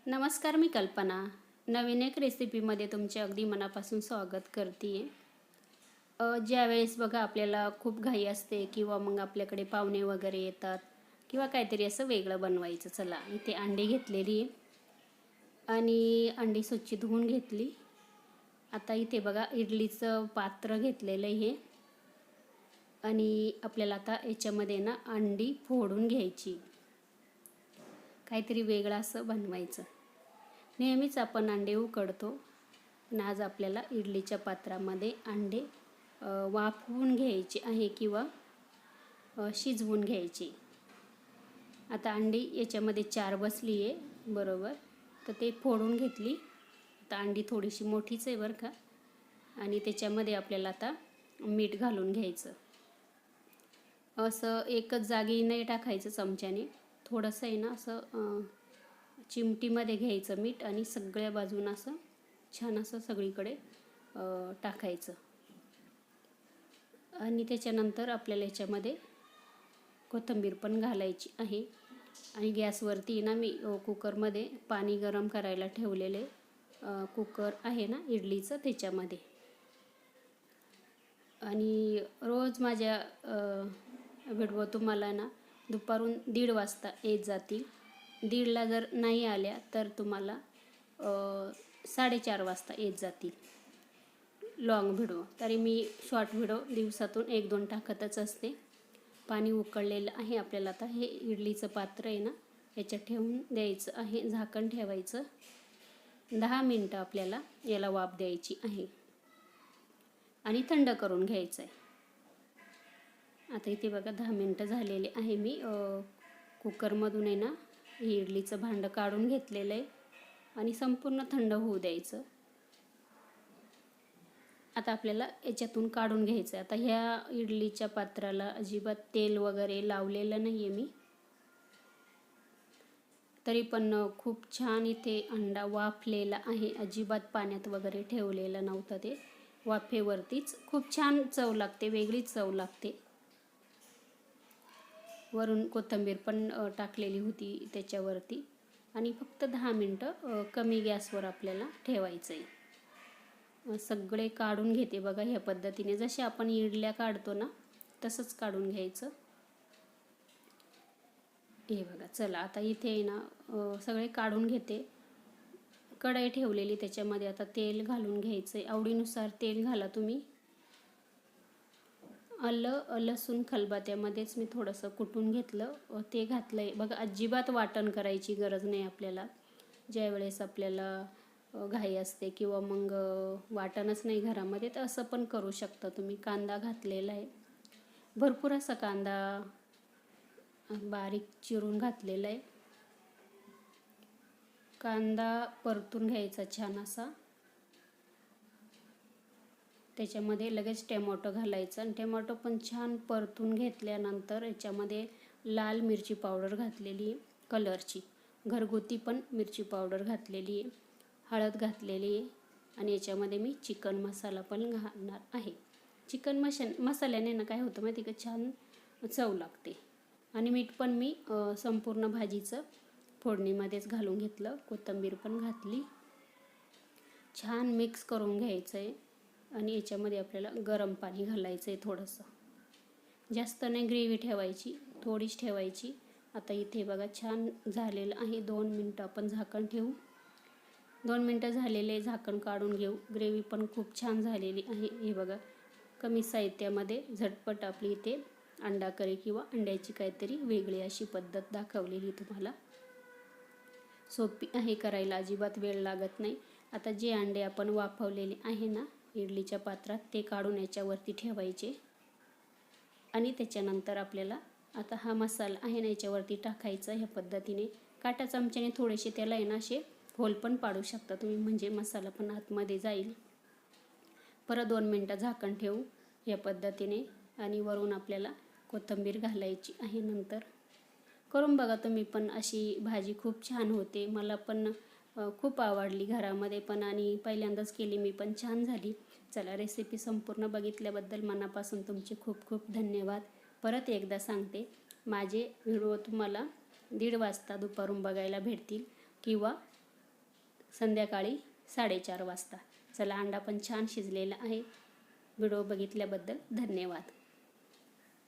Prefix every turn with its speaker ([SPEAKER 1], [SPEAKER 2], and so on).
[SPEAKER 1] नमस्कार, मी कल्पना. नवीन एक रेसिपीमध्ये तुमचे अगदी मनापासून स्वागत करते. ज्यावेळेस बघा आपल्याला खूप घाई असते किंवा मग आपल्याकडे पाहुणे वगैरे येतात किंवा काहीतरी असं वेगळं बनवायचं. चला, इथे अंडी घेतलेली आहे आणि अंडी स्वच्छ धुवून घेतली. आता इथे बघा इडलीचं पात्र घेतलेलं आहे आणि आपल्याला आता याच्यामध्ये ना अंडी फोडून घ्यायची. काहीतरी वेगळं असं बनवायचं. नेहमीच आपण अंडे उकडतो, पण आज आपल्याला इडलीच्या पात्रामध्ये अंडे वाफवून घ्यायचे आहे किंवा शिजवून घ्यायची. आता अंडी याच्यामध्ये 4 बसली आहे बरोबर, तर ते फोडून घेतली. आता अंडी थोडीशी मोठीच आहे बरं का, आणि त्याच्यामध्ये आपल्याला आता मीठ घालून घ्यायचं. असं एकच जागी नाही टाकायचं चमच्याने, थोडंसं आहे ना असं चिमटीमध्ये घ्यायचं मीठ आणि सगळ्या बाजूनं असं छान असं सगळीकडे टाकायचं. आणि त्याच्यानंतर आपल्याला याच्यामध्ये कोथिंबीर पण घालायची आहे. आणि गॅसवरती ना मी कुकरमध्ये पाणी गरम करायला ठेवलेले, कुकर आहे ना इडलीचं त्याच्यामध्ये. आणि रोज माझ्या व्हिडिओ तुम्हाला ना दुपारून 1:30 वाजता येत जातील. 1:30ला जर नाही आल्या तर तुम्हाला 4:30 वाजता येत जातील लॉंग व्हिडिओ. तरी मी शॉर्ट व्हिडिओ दिवसातून 1-2 टाकतच असते. पाणी उकळलेलं आहे. आपल्याला आता हे इडलीचं पात्र आहे ना याच्यात ठेवून द्यायचं आहे. झाकण ठेवायचं. 10 मिनटं आपल्याला याला वाफ द्यायची आहे आणि थंड करून घ्यायचं आहे. आता इथे बघा 10 मिनटं झालेले आहे. मी कुकरमधून आहे ना हे इडलीचं भांडं काढून घेतलेलं आहे आणि संपूर्ण थंड होऊ द्यायचं. आता आपल्याला याच्यातून काढून घ्यायचं आहे. आता ह्या इडलीच्या पात्राला अजिबात तेल वगैरे लावलेलं नाही आहे मी, तरी पण खूप छान इथे अंडा वाफलेला आहे. अजिबात पाण्यात वगैरे ठेवलेलं नव्हतं, ते वाफेवरतीच खूप छान चव लागते, वेगळीच चव लागते. वरून कोथिंबीर पण टाकलेली होती त्याच्यावरती. आणि फक्त 10 मिनटं कमी गॅसवर आपल्याला ठेवायचं आहे. सगळे काढून घेते बघा ह्या पद्धतीने, जसे आपण इडल्या काढतो ना तसंच काढून घ्यायचं. हे बघा. चला, आता इथे ना सगळे काढून घेते. कढई ठेवलेली, त्याच्यामध्ये आता तेल घालून घ्यायचं आहे. आवडीनुसार तेल घाला तुम्ही. लसूण खलबत्त्यामध्येच मी थोडंसं कुटून घेतलं, ते घातलं आहे बघा. अजिबात वाटण करायची गरज नाही आपल्याला. ज्यावेळेस आपल्याला घाई असते किंवा मग वाटणच नाही घरामध्ये, तर असं पण करू शकता तुम्ही. कांदा घातलेला आहे, भरपूर असा कांदा बारीक चिरून घातलेला आहे. कांदा परतून घ्यायचा छान असा. त्याच्यामध्ये लगेच टोमॅटो घालायचं आणि टोमॅटो पण छान परतून घेतल्यानंतर याच्यामध्ये लाल मिरची पावडर घातलेली आहे, कलरची घरगुती पण मिरची पावडर घातलेली आहे, हळद घातलेली आहे आणि याच्यामध्ये मी चिकन मसाला पण घालणार आहे. चिकन मसाल्याने ना काय होतं माहिती का, छान चव लागते. आणि मीठ पण मी संपूर्ण भाजीचं फोडणीमध्येच घालून घेतलं. कोथिंबीर पण घातली. छान मिक्स करून घ्यायचं आहे. आणि याच्यामध्ये आपल्याला गरम पाणी घालायचं आहे थोडंसं. जास्त नाही ग्रेव्ही ठेवायची, थोडीच ठेवायची. आता इथे बघा छान झालेलं आहे. 2 मिनटं आपण झाकण ठेवू. 2 मिनटं झालेले, झाकण काढून घेऊ. ग्रेव्ही पण खूप छान झालेली आहे. हे बघा, कमी साहित्यामध्ये झटपट आपली इथे अंडा करी किंवा अंड्याची काहीतरी वेगळी अशी पद्धत दाखवलेली तुम्हाला. सोपी आहे करायला, अजिबात वेळ लागत नाही. आता जे अंडे आपण वाफवलेले आहे ना इडलीच्या पात्रात, ते काढून याच्यावरती ठेवायचे. आणि त्याच्यानंतर आपल्याला आता हा मसाला आहे ना याच्यावरती टाकायचा. ह्या पद्धतीने काटा चमच्याने थोडेसे त्याला आहे ना असे होल पण पाडू शकता तुम्ही, म्हणजे मसाला पण आतमध्ये जाईल. परत 2 मिनटं झाकण ठेवू या पद्धतीने. आणि वरून आपल्याला कोथिंबीर घालायची आहे. नंतर करून बघा तुम्ही पण, अशी भाजी खूप छान होते. मला पण खूप आवडली घरामध्ये पण, आणि पहिल्यांदाच केली मी पण, छान झाली. चला, रेसिपी संपूर्ण बघितल्याबद्दल मनापासून तुमचे खूप खूप धन्यवाद. परत एकदा सांगते, माझे व्हिडिओ तुम्हाला 1:30 वाजता दुपारून बघायला भेटतील किंवा संध्याकाळी 4:30 वाजता. चला, अंडा पण छान शिजलेला आहे. व्हिडिओ बघितल्याबद्दल धन्यवाद.